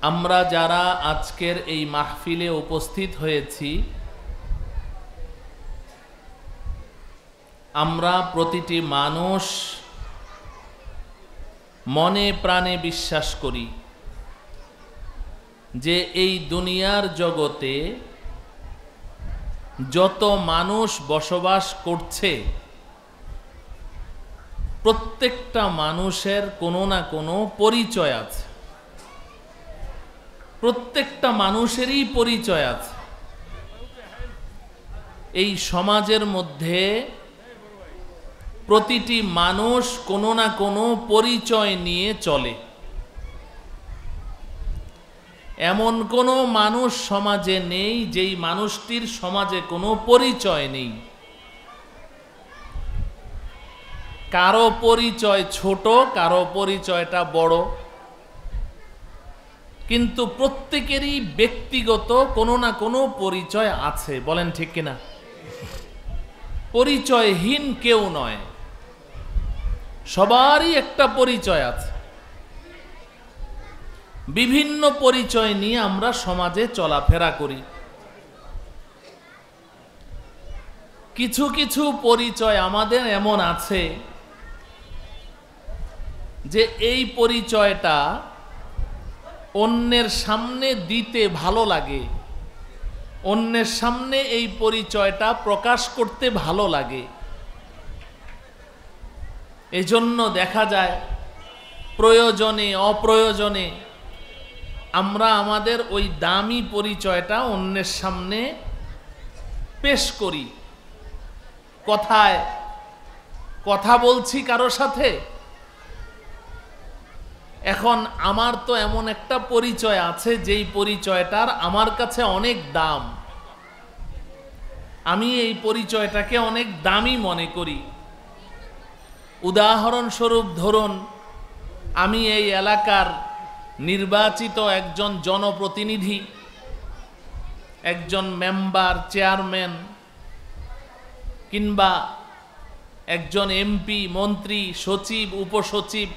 আমরা যারা আজকের এই মাহফিলে উপস্থিত হয়েছি, আমরা প্রতিটি মানুষ মনে প্রাণে বিশ্বাস করি যে এই দুনিয়ার জগতে যত মানুষ বসবাস করছে প্রত্যেকটা মানুষের কোনো না কোনো পরিচয় আছে, প্রত্যেকটা মানুষেরই পরিচয় আছে। এই সমাজের মধ্যে প্রতিটি মানুষ কোনো না কোনো পরিচয় নিয়ে চলে। এমন কোনো মানুষ সমাজে নেই যেই মানুষটির সমাজে কোনো পরিচয় নেই। কারো পরিচয় ছোট, কারো পরিচয়টা বড়, কিন্তু প্রত্যেকেরই ব্যক্তিগত কোনো না কোনো পরিচয় আছে। বলেন ঠিক কিনা? পরিচয়হীন কেউ নয়, সবারই একটা পরিচয় আছে। বিভিন্ন পরিচয় নিয়ে আমরা সমাজে চলাফেরা করি। কিছু কিছু পরিচয় আমাদের এমন আছে যে এই পরিচয়টা অন্যের সামনে দিতে ভালো লাগে, অন্যের সামনে এই পরিচয়টা প্রকাশ করতে ভালো লাগে। এজন্য দেখা যায় প্রয়োজনে অপ্রয়োজনে আমরা আমাদের ওই দামি পরিচয়টা অন্যের সামনে পেশ করি। কথায় কথা বলছি কারো সাথে, এখন আমার তো এমন একটা পরিচয় আছে যেই পরিচয়টার আমার কাছে অনেক দাম, আমি এই পরিচয়টাকে অনেক দামি মনে করি। উদাহরণস্বরূপ ধরুন, আমি এই এলাকার নির্বাচিত একজন জনপ্রতিনিধি, একজন মেম্বার, চেয়ারম্যান, কিংবা একজন এমপি, মন্ত্রী, সচিব, উপসচিব,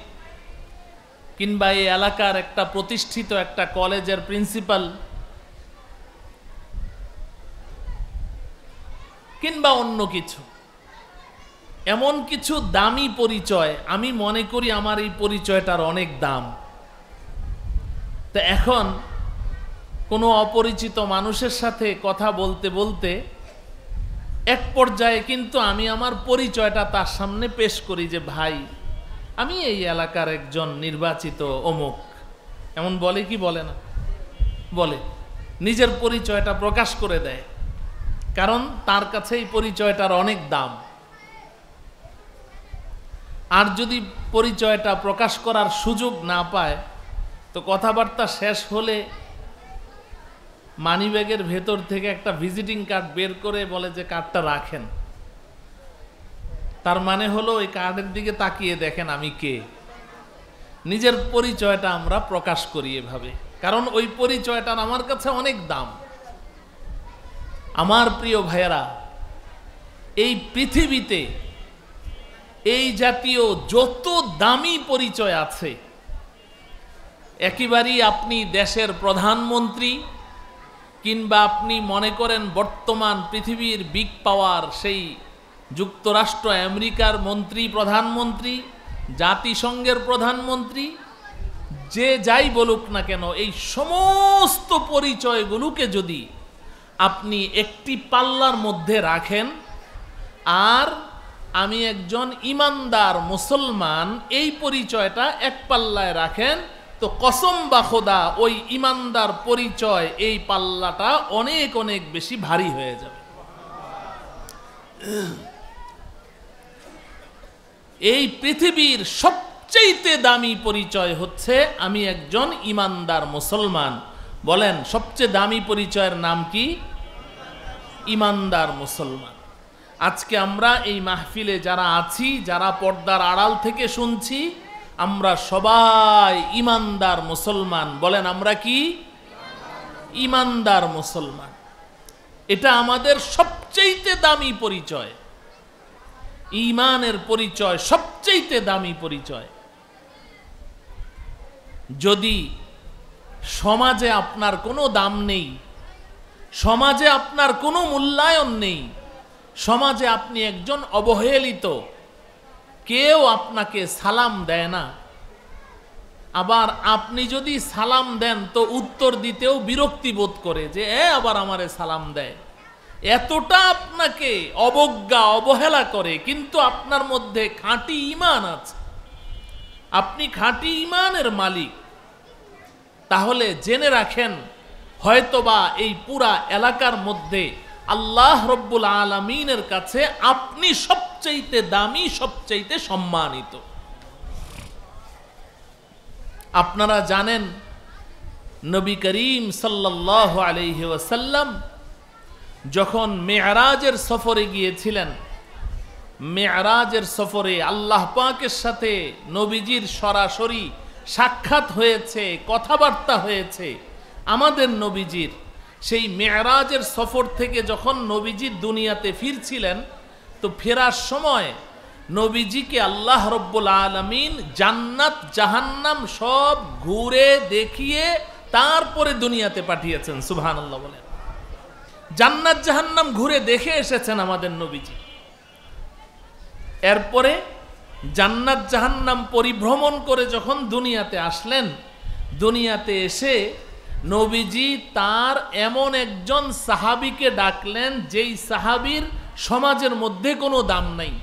কিংবা এই এলাকার একটা প্রতিষ্ঠিত একটা কলেজের প্রিন্সিপাল, কিংবা অন্য কিছু। এমন কিছু দামি পরিচয় আমি মনে করি আমার এই পরিচয়টার অনেক দাম। তো এখন কোনো অপরিচিত মানুষের সাথে কথা বলতে বলতে এক পর্যায়ে কিন্তু আমি আমার পরিচয়টা তার সামনে পেশ করি যে ভাই, আমি এই এলাকার একজন নির্বাচিত অমুক। এমন বলে কি বলে না? বলে, নিজের পরিচয়টা প্রকাশ করে দেয়, কারণ তার কাছে এই পরিচয়টার অনেক দাম। আর যদি পরিচয়টা প্রকাশ করার সুযোগ না পায়, তো কথাবার্তা শেষ হলে মানিব্যাগের ভেতর থেকে একটা ভিজিটিং কার্ড বের করে বলে যে কার্ডটা রাখেন। তার মানে হলো ওই কার্ডের দিকে তাকিয়ে দেখেন আমি কে। নিজের পরিচয়টা আমরা প্রকাশ করি এভাবে, কারণ ওই পরিচয়টার আমার কাছে অনেক দাম। আমার প্রিয় ভাইয়েরা, এই পৃথিবীতে এই জাতীয় যত দামি পরিচয় আছে, একেবারেই আপনি দেশের প্রধানমন্ত্রী, কিংবা আপনি মনে করেন বর্তমান পৃথিবীর বিগ পাওয়ার সেই যুক্তরাষ্ট্র আমেরিকার মন্ত্রী, প্রধানমন্ত্রী, জাতিসংঘের প্রধানমন্ত্রী, যে যাই বলুক না কেন, এই সমস্ত পরিচয়গুলোকে যদি আপনি একটি পাল্লার মধ্যে রাখেন আর আমি একজন ইমানদার মুসলমান এই পরিচয়টা এক পাল্লায় রাখেন, তো কসম বা খোদা ওই ইমানদার পরিচয় এই পাল্লাটা অনেক অনেক বেশি ভারী হয়ে যাবে। এই পৃথিবীর সবচেয়ে দামি পরিচয় হচ্ছে আমি একজন ইমানদার মুসলমান। বলেন, সবচেয়ে দামি পরিচয়ের নাম কি? ইমানদার মুসলমান। আজকে আমরা এই মাহফিলে যারা আছি, যারা পর্দার আড়াল থেকে শুনছি, আমরা সবাই ইমানদার মুসলমান। বলেন, আমরা কি? ইমানদার মুসলমান। এটা আমাদের সবচেয়ে দামি পরিচয়। ঈমানের পরিচয় সবচেয়ে দামি পরিচয়। যদি সমাজে আপনার কোনো দাম নেই, সমাজে আপনার কোনো মূল্যায়ন নেই, সমাজে আপনি একজন অবহেলিত, কেউ আপনাকে সালাম দেয় না। আবার আপনি যদি সালাম দেন তো উত্তর দিতেও বিরক্তি বোধ করে যে আবার আমারে সালাম দেয়, এতটা আপনাকে অবজ্ঞা অবহেলা করে। কিন্তু আপনার মধ্যে খাঁটি ঈমান আছে, আপনি খাঁটি ঈমানের মালিক, তাহলে জেনে রাখেন হয়তোবা এই পুরা এলাকার মধ্যে আল্লাহ রব্বুল আলামিনের কাছে আপনি সবচাইতে দামি, সবচাইতে সম্মানিত। আপনারা জানেন নবী করিম সাল্লাল্লাহু আলাইহি ওয়াসাল্লাম যখন মেরাজের সফরে গিয়েছিলেন, মেরাজের সফরে আল্লাহ পাকের সাথে নবীজির সরাসরি সাক্ষাৎ হয়েছে, কথাবার্তা হয়েছে। আমাদের নবীজির সেই মেরাজের সফর থেকে যখন নবীজি দুনিয়াতে ফিরছিলেন, তো ফেরার সময় নবীজিকে আল্লাহ রব্বুল আলামিন জান্নাত জাহান্নাম সব ঘুরে দেখিয়ে তারপরে দুনিয়াতে পাঠিয়েছেন। সুবহানাল্লাহ বলেন। জান্নাত জাহান্নাম ঘুরে দেখে এসেছেন আমাদের নবীজি। এরপরে জান্নাত জাহান্নাম পরিভ্রমণ করে যখন দুনিয়াতে আসলেন, দুনিয়াতে এসে নবীজি তার এমন একজন সাহাবীকে ডাকলেন যেই সাহাবীর সমাজের মধ্যে কোনো দাম নাই,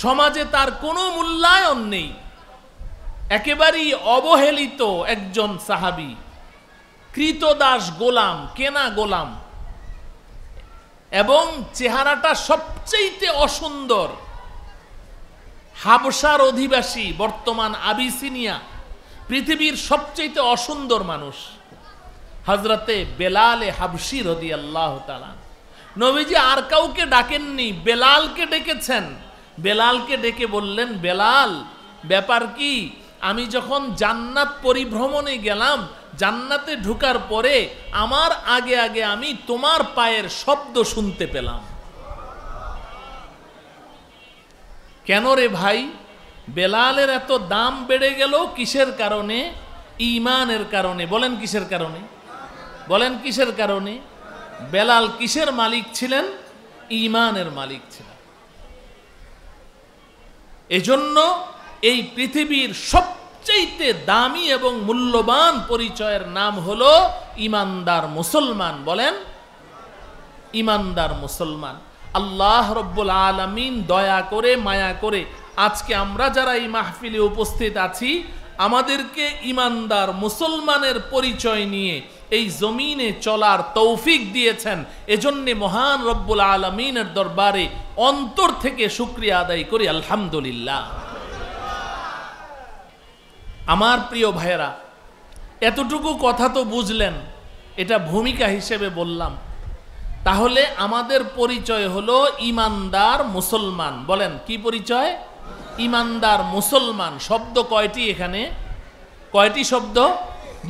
সমাজে তার কোনো মূল্যায়ন নেই, একেবারেই অবহেলিত একজন সাহাবী, কৃতদাস গোলাম, কেনা গোলাম, এবং চেহারাটা সবচেয়ে অসুন্দর, হাবশার অধিবাসী, বর্তমান আবিসিনিয়া, পৃথিবীর সবচেয়ে অসুন্দর মানুষ হযরতে বেলাল হাবশী রাদিয়াল্লাহু তাআলা। নবীজি আর কাউকে ডাকেননি, বেলালকে ডেকেছেন। বেলালকে ডেকে বললেন, বেলাল ব্যাপার কি? আমি যখন জান্নাত পরিভ্রমণে গেলাম, জান্নাতে ঢুকার পরে আমার আগে আগে আমি তোমার পায়ের শব্দ শুনতে পেলাম। কেন রে ভাই? বেলালের এত দাম বেড়ে গেল কিসের কারণে? ঈমানের কারণে। বলেন কিসের কারণে? বলেন কিসের কারণে? বেলাল কিসের মালিক ছিলেন? ঈমানের মালিক ছিলেন। এজন্য এই পৃথিবীর সবচেয়ে দামি এবং মূল্যবান পরিচয়ের নাম হলো ঈমানদার মুসলমান। বলেন ঈমানদার মুসলমান। আল্লাহ রব্বুল আলামিন দয়া করে, মায়া করে আজকে আমরা যারা এই মাহফিলে উপস্থিত আছি, আমাদেরকে ঈমানদার মুসলমানের পরিচয় নিয়ে এই জমিনে চলার তৌফিক দিয়েছেন। এজন্য মহান রব্বুল আলামিনের দরবারে অন্তর থেকে শুকরিয়া আদায় করি, আলহামদুলিল্লাহ। আমার প্রিয় ভাইয়েরা, এতটুকু কথা তো বুঝলেন, এটা ভূমিকা হিসেবে বললাম। তাহলে আমাদের পরিচয় হলো ঈমানদার মুসলমান। বলেন কি পরিচয়? ঈমানদার মুসলমান। শব্দ কয়টি এখানে? কয়টি শব্দ?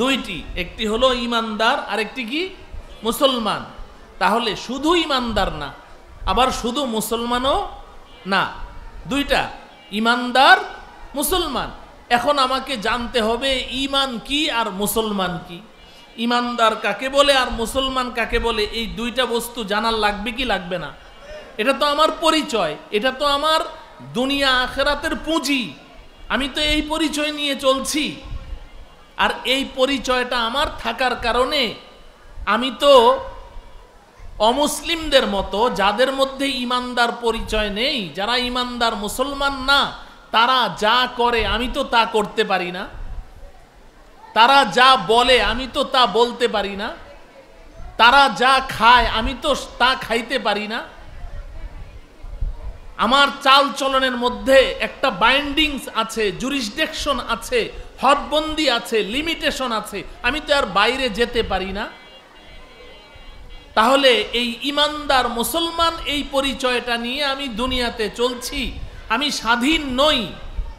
দুইটি। একটি হলো ঈমানদার, আরেকটি কি? মুসলমান। তাহলে শুধু ঈমানদার না, আবার শুধু মুসলমানও না, দুইটা, ঈমানদার মুসলমান। এখন আমাকে জানতে হবে ঈমান কি আর মুসলমান কি, ঈমানদার কাকে বলে আর মুসলমান কাকে বলে। এই দুইটা বস্তু জানার লাগবে কি লাগবে না? এটা তো আমার পরিচয়, এটা তো আমার দুনিয়া আখিরাতের পুঁজি। আমি তো এই পরিচয় নিয়ে চলছি, আর এই পরিচয়টা আমার থাকার কারণে আমি তো অমুসলিমদের মতো, যাদের মধ্যে ঈমানদার পরিচয় নেই, যারা ঈমানদার মুসলমান না, তারা যা করে আমি তো তা করতে পারি না, তারা যা বলে আমি তো তা বলতে পারি না, তারা যা খায় আমি তো তা খাইতে পারি না। আমার চাল চলনের মধ্যে একটা বাইন্ডিংস আছে, জুরিসডিকশন আছে, হদবন্দি আছে, লিমিটেশন আছে, আমি তো আর বাইরে যেতে পারি না। তাহলে এই ঈমানদার মুসলমান এই পরিচয়টা নিয়ে আমি দুনিয়াতে চলছি। আমি স্বাধীন নই,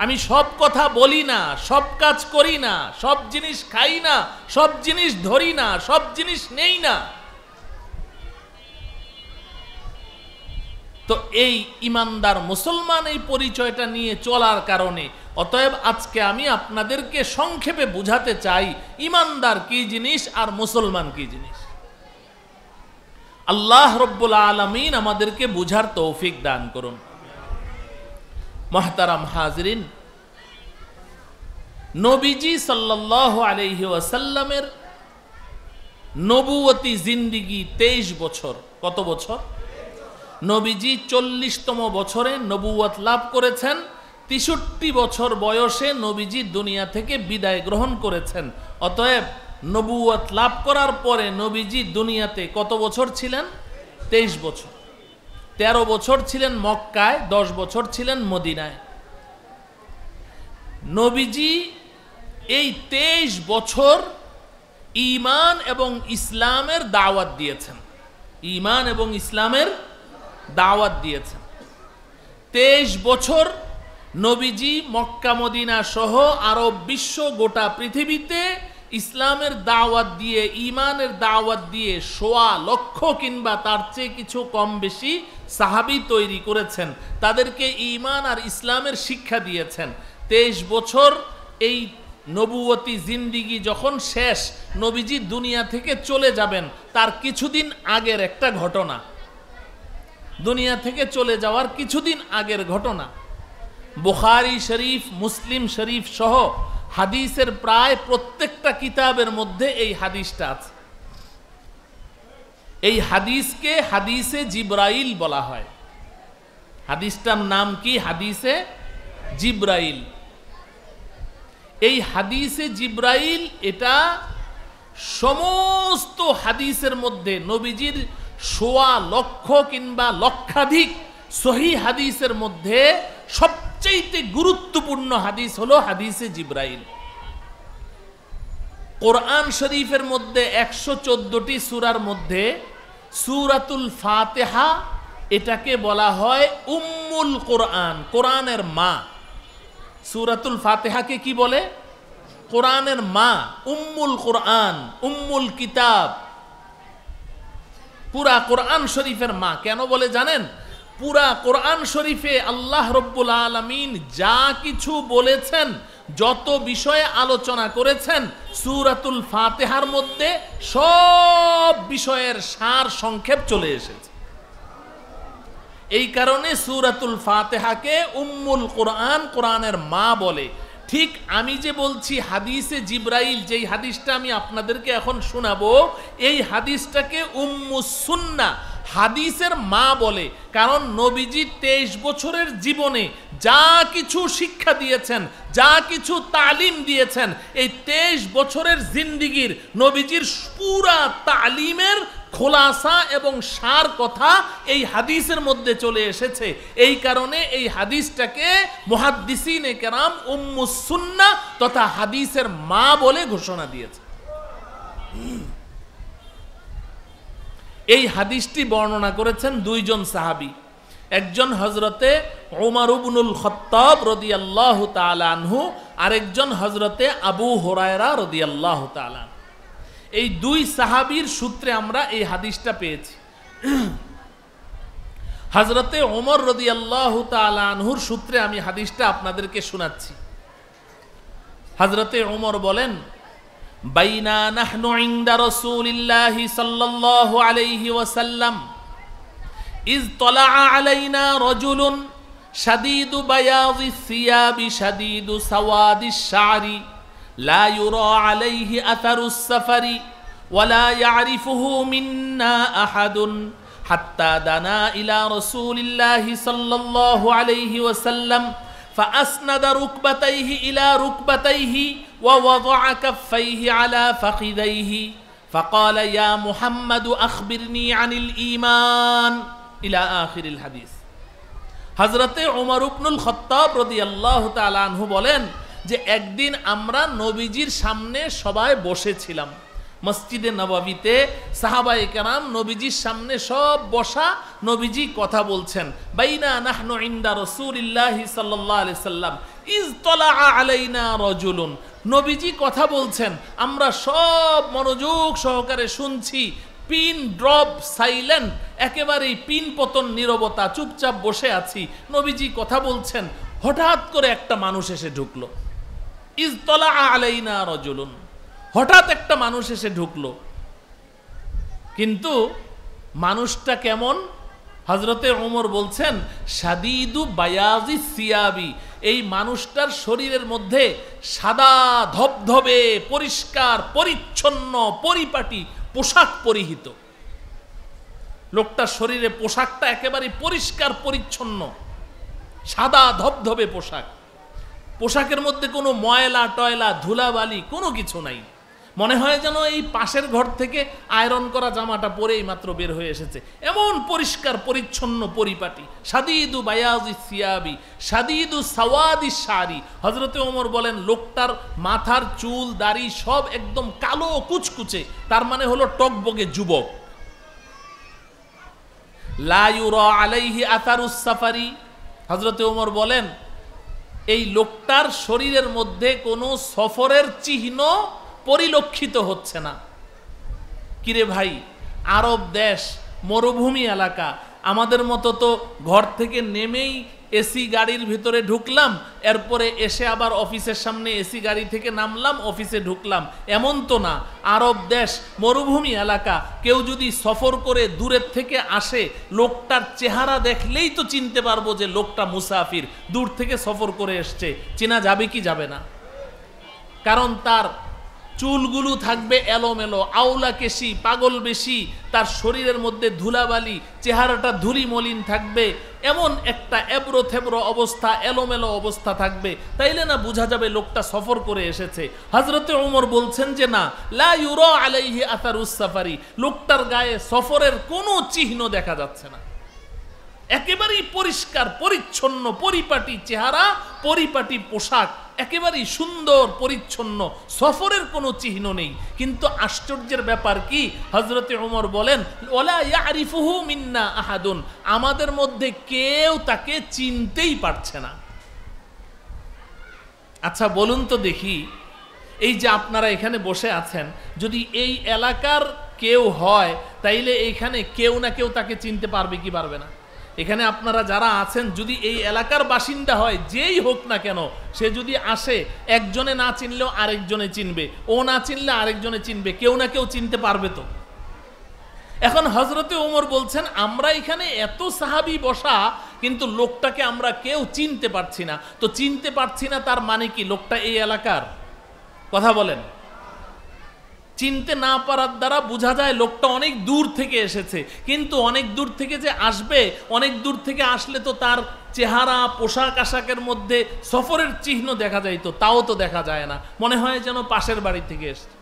আমি সব কথা বলি না, সব কাজ করি না, সব জিনিস খাই না, সব জিনিস ধরি না, সব জিনিস নেই না। তো তো এই ইমানদার মুসলমান এই পরিচয়টা নিয়ে চলার কারণে অতএব আজকে আমি আপনাদেরকে সংক্ষেপে বুঝাতে চাই ইমানদার কি জিনিস আর মুসলমান কি জিনিস। আল্লাহ রব্বুল আলামিন আমাদেরকে বুঝার তৌফিক দান করুন। মুহতারাম হাজরিন, নবীজি সাল্লাল্লাহু আলাইহি ওয়াসাল্লামের নবুয়তি জিন্দিগি 23 বছর। কত বছর? নবীজি 40তম বছরে নবুয়ত লাভ করেছেন। 63 বছর বয়সে নবীজি দুনিয়া থেকে বিদায় গ্রহণ করেছেন। অতএব নবুয়ত লাভ করার পরে নবীজি দুনিয়াতে কত বছর ছিলেন? 23 বছর। 13 বছর ছিলেন মক্কায়, 10 বছর ছিলেন মদিনায়। নবীজি এই 23 বছর ঈমান এবং ইসলামের দাওয়াত দিয়েছেন। ঈমান এবং ইসলামের দাওয়াত দিয়েছেন। 23 বছর নবীজি মক্কা মদিনা সহ আরব বিশ্ব গোটা পৃথিবীতে ইসলামের দাওয়াত দিয়ে, ঈমানের দাওয়াত দিয়ে 1.25 লক্ষ কিংবা তার চেয়ে কিছু কম বেশি সাহাবী তৈরি করেছেন। তাদেরকে ঈমান আর ইসলামের শিক্ষা দিয়েছেন। 23 বছর এই নবুয়তি জিন্দিগি যখন শেষ, নবীজি দুনিয়া থেকে চলে যাবেন, তার কিছুদিন আগের একটা ঘটনা, দুনিয়া থেকে চলে যাওয়ার কিছুদিন আগের ঘটনা। বুখারী শরীফ, মুসলিম শরীফ সহ হাদিসের প্রায় প্রত্যেকটা কিতাবের মধ্যে এই হাদিসটা আছে। এই হাদিসকে হাদিসে জিব্রাইল বলা হয়। হাদিসটার নাম কি? হাদিসে জিব্রাইল। এই হাদিসে জিব্রাইল এটা সমস্ত হাদিসের মধ্যে নবীজির 1.25 লক্ষ কিংবা লক্ষাধিক সহিহ হাদিসের মধ্যে সবচেয়ে গুরুত্বপূর্ণ হাদিস হলো হাদিসে জিব্রাইল। কোরআন শরীফের মধ্যে 114টি সূরার মধ্যে সূরাতুল ফাতিহা এটাকে বলা হয় উম্মুল কোরআন, কোরআনের মা। সূরাতুল ফাতিহাকে কি বলে? কোরআনের মা, উম্মুল কোরআন, উম্মুল কিতাব, পুরা কোরআন শরীফের মা। কেন বলে জানেন? পুরা কোরআন শরীফে আল্লাহ রব্বুল আলামিন যা কিছু বলেছেন, যত বিষয়ে আলোচনা করেছেন, সূরাতুল ফাতিহার মধ্যে সব বিষয়ের সার সংক্ষেপ চলে এসেছে। এই কারণে সূরাতুল ফাতিহাকে উম্মুল কোরআন, কোরআনের মা বলে। ঠিক আমি যে বলছি হাদিসে জিব্রাইল, যেই হাদিসটা আমি আপনাদেরকে এখন শোনাবো, এই হাদিসটাকে উম্মুস সুন্নাহ, হাদিসের মা বলে। কারণ নবীজি 23 বছরের জীবনে যা কিছু শিক্ষা দিয়েছেন, যা কিছু তালিম দিয়েছেন, এই 23 বছরের জিন্দিগির নবীজির পুরা তালিমের খোলাসা এবং সার কথা এই হাদিসের মধ্যে চলে এসেছে। এই কারণে এই হাদিসটাকে মুহাদ্দিসিনে কেরাম উম্মুস সুন্নাহ তথা হাদিসের মা বলে ঘোষণা দিয়েছে। এই হাদিসটি বর্ণনা করেছেন 2 জন সাহাবী। একজন হযরতে ওমর ইবনুল খাত্তাব রাদিয়াল্লাহু তাআলা আনহু, আরেকজন হযরতে আবু হুরায়রা রাদিয়াল্লাহু তাআলা। এই 2 সাহাবীর সূত্রে আমরা এই হাদিসটা পেয়েছি। হযরতে ওমর রাদিয়াল্লাহু তাআলা আনহুর সূত্রে আমি হাদিসটা আপনাদেরকে শোনাচ্ছি। হযরতে ওমর বলেন, বাইনা নাহনু ইনদা রাসূলিল্লাহি সাল্লাল্লাহু আলাইহি ওয়াসাল্লাম ইজ তালা আলাইনা রাজুলুন শাদীদু বায়াযিস সিয়াবি শাদীদু সাওয়াদিশ শা'রি লা ইউরা আলাইহি আথারুস সাফারি ওয়ালা ইয়ারিফুহু মিন্না আহাদুন হাত্তা দানা ইলা রাসূলিল্লাহি সাল্লাল্লাহু আলাইহি ওয়াসাল্লাম فأسند ركبتيه إلى ركبتيه ووضع كفيه على فخذيه فقال يا محمد أخبرني عن الإيمان إلى آخر الحديث। হযরতে ওমর ইবনুল খাত্তাব রাদিয়াল্লাহু তাআলা আনহু বলেন যে একদিন আমরা নবীজির সামনে সবাই বসেছিলাম মসজিদে নববীতে। সাহাবায়ে কেরাম নবীজির সামনে সব বসা, নবীজি কথা বলছেন। বাইনা নাহনু ইনদা রাসূলিল্লাহি সাল্লাল্লাহু আলাইহি সাল্লাম ইজ তালা আলাইনা রাজুলুন, নবীজি কথা বলছেন, আমরা সব মনোযোগ সহকারে শুনছি। পিন ড্রপ সাইলেন্ট, একেবারেই পিন পতন নীরবতা, চুপচাপ বসে আছি, নবীজি কথা বলছেন, হঠাৎ করে একটা মানুষ এসে ঢুকলো। ইজতলা আলাইনা রাজুলুন, হঠাৎ একটা মানুষ এসে ঢুকলো। কিন্তু মানুষটা কেমন? হযরতে ওমর বলছেন শাদীদু বায়াজি সিয়াবি, এই মানুষটার শরীরের মধ্যে সাদা ধবধবে পরিষ্কার পরিচ্ছন্ন পরিপাটি পোশাক পরিহিত। লোকটার শরীরে পোশাকটা একেবারে পরিষ্কার পরিচ্ছন্ন, সাদা ধবধবে পোশাক। পোশাকের মধ্যে কোনো ময়লা টয়লা ধুলাবালি কোনো কিছু নাই। মনে হয় যেন এই পাশের ঘর থেকে আয়রন করা জামাটা পরেই মাত্র বের হয়ে এসেছে, এমন পরিষ্কার পরিচ্ছন্ন পরিপাটি। শাদীদু বায়াজি সিয়াবি শাদীদু সাওয়াদি শারি। হযরতে ওমর বলেন লোকটার মাথার চুল দাড়ি সব একদম কালো কুচকুচে, তার মানে হলো টকবগে যুবক। লা ইউরা আলাইহি আথারুস সাফারি। হযরতে ওমর বলেন এই লোকটার শরীরের মধ্যে কোনো সফরের চিহ্ন পরিলক্ষিত হচ্ছে না। কিরে ভাই, আরব দেশ, মরুভূমি এলাকা, আমাদের মতো তো ঘর থেকে নেমেই এসি গাড়ির ভিতরে ঢুকলাম, এরপরে এসে আবার অফিসের সামনে এসি গাড়ি থেকে নামলাম, অফিসে ঢুকলাম, এমন তো না। আরব দেশ, মরুভূমি এলাকা, কেউ যদি সফর করে দূরের থেকে আসে, লোকটার চেহারা দেখলেই তো চিনতে পারবো যে লোকটা মুসাফির, দূর থেকে সফর করে এসছে। চেনা যাবে কি যাবে না? কারণ তার চুলগুলো থাকবে এলোমেলো, আওলা কেশি, পাগল বেশি, তার শরীরের মধ্যে ধুলাবালি, চেহারাটা ধুলি মলিন থাকবে, এমন একটা এবড়ো থেবড়ো অবস্থা, এলোমেলো অবস্থা থাকবে, তাইলে না বোঝা যাবে লোকটা সফর করে এসেছে। হযরতে ওমর বলছেন যে না, লা ইউরা আলাইহি আথারুস সাফারি, লোকটার গায়ে সফরের কোনো চিহ্ন দেখা যাচ্ছে না, একেবারেই পরিষ্কার পরিচ্ছন্ন পরিপাটি চেহারা, পরিপাটি পোশাক, একেবারেই সুন্দর পরিচ্ছন্ন, সফরের কোনো চিহ্ন নেই। কিন্তু আশ্চর্যের ব্যাপার কি, হযরতে ওমর বলেন ওয়ালা ইয়ারিফুহু মিন্না আহাদুন, আমাদের মধ্যে কেউ তাকে চিনতেই পারছে না। আচ্ছা বলুন তো দেখি, এই যে আপনারা এখানে বসে আছেন, যদি এই এলাকার কেউ হয়, তাইলে এইখানে কেউ না কেউ তাকে চিনতে পারবে কি পারবে না? এখানে আপনারা যারা আছেন, যদি এই এলাকার বাসিন্দা হয়, যেই হোক না কেন, সে যদি আসে, একজনে না চিনলেও আরেকজনে চিনবে, ও না চিনলে আরেকজনে চিনবে, কেউ না কেউ চিনতে পারবে তো। এখন হযরতে ওমর বলছেন আমরা এখানে এত সাহাবী বসা, কিন্তু লোকটাকে আমরা কেউ চিনতে পারছি না। তো চিনতে পারছি না তার মানে কি? লোকটা এই এলাকার? কথা বলেন। চিনতে না পারার দ্বারা বোঝা যায় লোকটা অনেক দূর থেকে এসেছে, কিন্তু অনেক দূর থেকে যে আসবে, অনেক দূর থেকে আসলে তো তার চেহারা পোশাক আশাকের মধ্যে সফরের চিহ্ন দেখা যাইতো, তাও তো দেখা যায় না, মনে হয় যেন পাশের বাড়ি থেকে এসছে।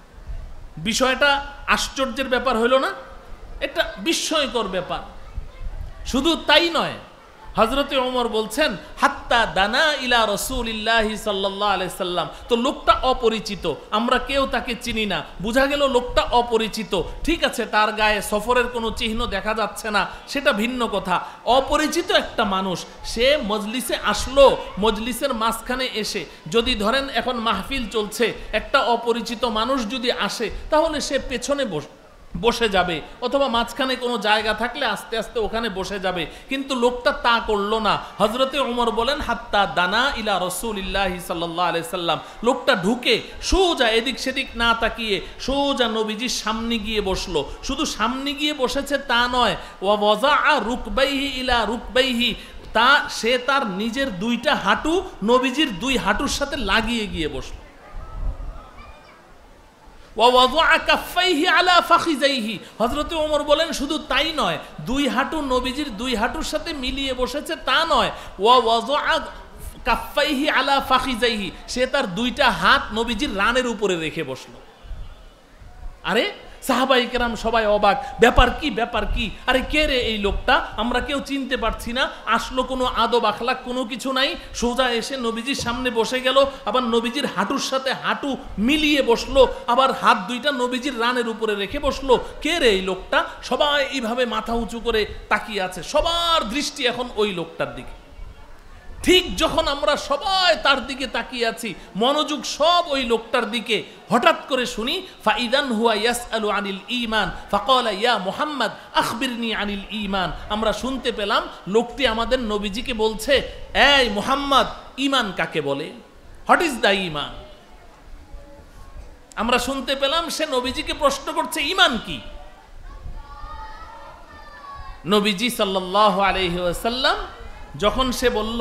বিষয়টা আশ্চর্যের ব্যাপার হইল না? এটা বিস্ময়কর ব্যাপার। শুধু তাই নয়, হযরতে ওমর বলছেন হাত্তা দানা ইলা রাসূলিল্লাহি সাল্লাল্লাহু আলাইহি সাল্লাম, তো লোকটা অপরিচিত, আমরা কেউ তাকে চিনি না, বোঝা গেল লোকটা অপরিচিত। ঠিক আছে, তার গায়ে সফরের কোনো চিহ্ন দেখা যাচ্ছে না, সেটা ভিন্ন কথা। অপরিচিত একটা মানুষ, সে মজলিসে আসলো, মজলিসের মাঝখানে এসে যদি ধরেন এখন মাহফিল চলছে, একটা অপরিচিত মানুষ যদি আসে, তাহলে সে পেছনে বসে যাবে, অথবা মাঝখানে কোনো জায়গা থাকলে আস্তে আস্তে ওখানে বসে যাবে, কিন্তু লোকটা তা করলো না। হযরতে ওমর বলেন হাত্তা দানা ইলা রাসূলিল্লাহি সাল্লাল্লাহু আলাইহি সাল্লাম, লোকটা ঢুকে সোজা এদিক সেদিক না তাকিয়ে সোজা নবীজির সামনে গিয়ে বসলো। শুধু সামনে গিয়ে বসেছে তা নয়, ওয়া ওয়াযাআ রুকবাইহি ইলা রুকবাইহি, সে তার নিজের দুইটা হাঁটু নবীজির দুই হাঁটুর সাথে লাগিয়ে গিয়ে বসলো। হযরতে ওমর বলেন শুধু তাই নয়, দুই হাঁটু নবীজির দুই হাঁটুর সাথে মিলিয়ে বসেছে তা নয়, কাফাইহি আলা ফাখিজাইহি, সে তার দুইটা হাত নবীজির রানের উপরে রেখে বসলো। আরে সাহাবায়ে কেরাম সবাই অবাক, ব্যাপার কি ব্যাপার কি, আরে কে রে এই লোকটা, আমরা কেউ চিনতে পারছি না, আসলো কোনো আদব আখলাক কোনো কিছু নাই, সোজা এসে নবীজির সামনে বসে গেল, আবার নবীজির হাঁটুর সাথে হাঁটু মিলিয়ে বসলো, আবার হাত দুইটা নবীজির রানের উপরে রেখে বসলো। কে রে এই লোকটা? সবাই এইভাবে মাথা উঁচু করে তাকিয়ে আছে, সবার দৃষ্টি এখন ওই লোকটার দিকে। ঠিক যখন আমরা সবাই তার দিকে তাকিয়ে আছি, মনোযোগ সব ওই লোকটার দিকে, হঠাৎ করে শুনি ফাইদান হুয়া ইয়াসআলু আনিল ঈমান ফাকালা ইয়া মুহাম্মদ আখবিরনি আনিল ঈমান। আমরা শুনতে পেলাম লোকটি আমাদের নবীজিকে বলছে, এই মুহাম্মদ, ঈমান কাকে বলে? হোয়াট ইজ দ্য ঈমান? আমরা শুনতে পেলাম সে নবীজিকে প্রশ্ন করছে ঈমান কি। নবীজি সাল্লাল্লাহু আলাইহি ওয়াসাল্লাম যখন সে বলল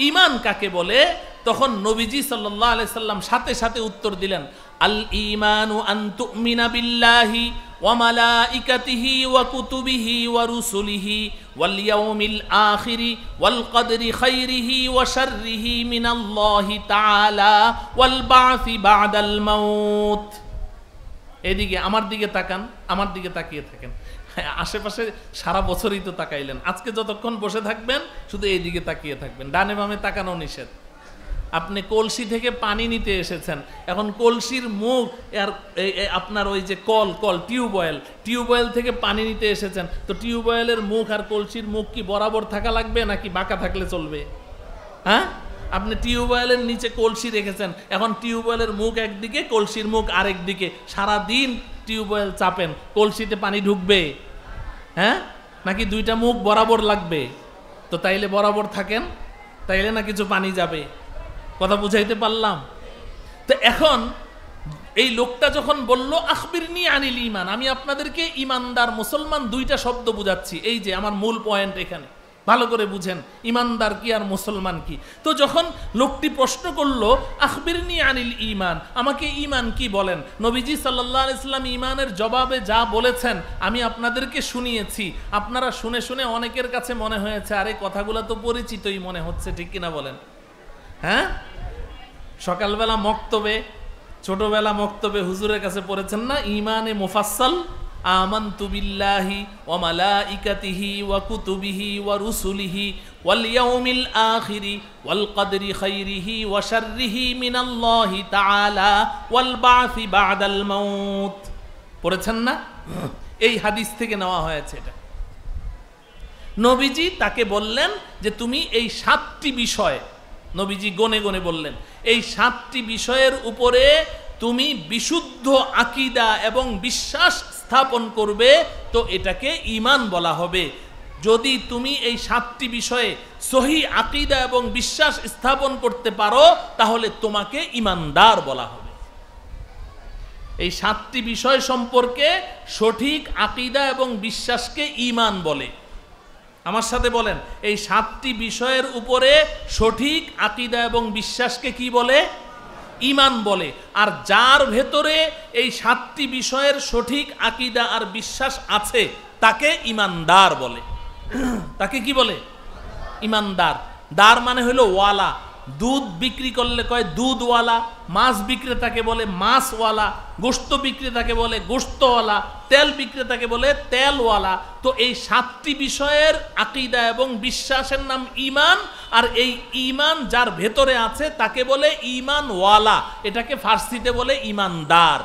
ঈমান কাকে বলে, তখন নবীজি সাল্লাল্লাহু আলাইহি সাল্লাম সাথে সাথে উত্তর দিলেন, আল ঈমানু আন তুমিনা বিল্লাহি ওয়া মালাইকাতিহি ওয়া কুতুবিহি ওয়া রুসুলিহি ওয়াল ইয়াউমিল আখিরি ওয়াল কদরি খাইরিহি ওয়া শাররিহি মিনাল্লাহি তাআলা ওয়াল বা'সি বা'দাল মাউত। এদিকে আমার দিকে তাকান, আমার দিকে তাকিয়ে থাকেন। আশেপাশে সারা বছরই তো তাকাইলেন, আজকে যতক্ষণ বসে থাকবেন শুধু এই দিকে তাকিয়ে থাকবেন, ডানে বামে তাকানো নিষেধ। আপনি কলসি থেকে পানি নিতে এসেছেন, এখন কলসির মুখ আর আপনার ওই যে কল টিউবওয়েল থেকে পানি নিতে এসেছেন, তো টিউবওয়েলের মুখ আর কলসির মুখ কি বরাবর থাকা লাগবে নাকি বাঁকা থাকলে চলবে? হ্যাঁ, আপনি টিউবওয়েলের নিচে কলসি রেখেছেন, এখন টিউবওয়েলের মুখ একদিকে, কলসির মুখ আরেক দিকে, সারাদিন টিউবওয়েল চাপেন, কলসিতে পানি ঢুকবে? হ্যাঁ, নাকি দুইটা মুখ বরাবর লাগবে? তো তাইলে বরাবর থাকেন, তাইলে না কিছু পানি যাবে। কথা বুঝাইতে পারলাম? তো এখন এই লোকটা যখন বলল আখবিরনি আনিল ঈমান, আমি আপনাদেরকে ঈমানদার মুসলমান দুইটা শব্দ বুঝাচ্ছি, এই যে আমার মূল পয়েন্ট এখানে, ভালো করে বুঝেন ঈমানদার কি আর মুসলমান কি। তো যখন লোকটি প্রশ্ন করলো আখবিরনি আনিল ঈমান, আমাকে ঈমান কি বলেন, নবীজি সাল্লাল্লাহু আলাইহি ওয়াসাল্লাম ঈমানের জবাবে যা বলেছেন আমি আপনাদেরকে শুনিয়েছি। আপনারা শুনে শুনে অনেকের কাছে মনে হয়েছে আরে কথাগুলো তো পরিচিতই মনে হচ্ছে, ঠিক কিনা বলেন? হ্যাঁ, সকালবেলা মক্তবে, ছোটবেলা মক্তবে হুজুরের কাছে পড়েছেন না ঈমানে মুফাসসাল, আমানতু বিল্লাহি ওয়া মালাইকাতিহি ওয়া কুতুবিহি ওয়া রুসুলিহি ওয়াল ইয়াউমিল আখিরি ওয়াল কদরি খাইরিহি ওয়া শাররিহি মিনাল্লাহি তাআলা ওয়াল বা'সি বা'দাল মাউত। পড়েছেন না? এই হাদিস থেকে নেওয়া হয়েছে এটা। নবীজি তাকে বললেন যে তুমি এই 7টি বিষয়, নবীজি গনে গনে বললেন, এই 7টি বিষয়ের উপরে তুমি বিশুদ্ধ আকীদা এবং বিশ্বাস স্থাপন করবে, তো এটাকে ঈমান বলা হবে। যদি তুমি এই 7টি বিষয়ে সহি আকীদা এবং বিশ্বাস স্থাপন করতে পারো তাহলে তোমাকে ঈমানদার বলা হবে। এই 7টি বিষয় সম্পর্কে সঠিক আকীদা এবং বিশ্বাসকে ঈমান বলে। আমার সাথে বলেন, এই 7টি বিষয়ের উপরে সঠিক আকীদা এবং বিশ্বাসকে কি বলে? ঈমান বলে। আর যার ভেতরে এই 7টি বিষয়ের সঠিক আকীদা আর বিশ্বাস আছে তাকে ঈমানদার বলে। তাকে কি বলে? ঈমানদার। দার মানে হলো ওয়ালা, দুধ বিক্রি করলে কয় দুধওয়ালা, মাছ বিক্রেতাকে বলে মাছওয়ালা, গোশত বিক্রেতাকে বলে গোশতওয়ালা, তেল বিক্রেতাকে বলে তেলওয়ালা। তো এই 7টি বিষয়ের আকীদা এবং বিশ্বাসের নাম ঈমান, আর এই ঈমান যার ভেতরে আছে তাকে বলে ঈমানওয়ালা, এটাকে ফার্সিতে বলে ঈমানদার।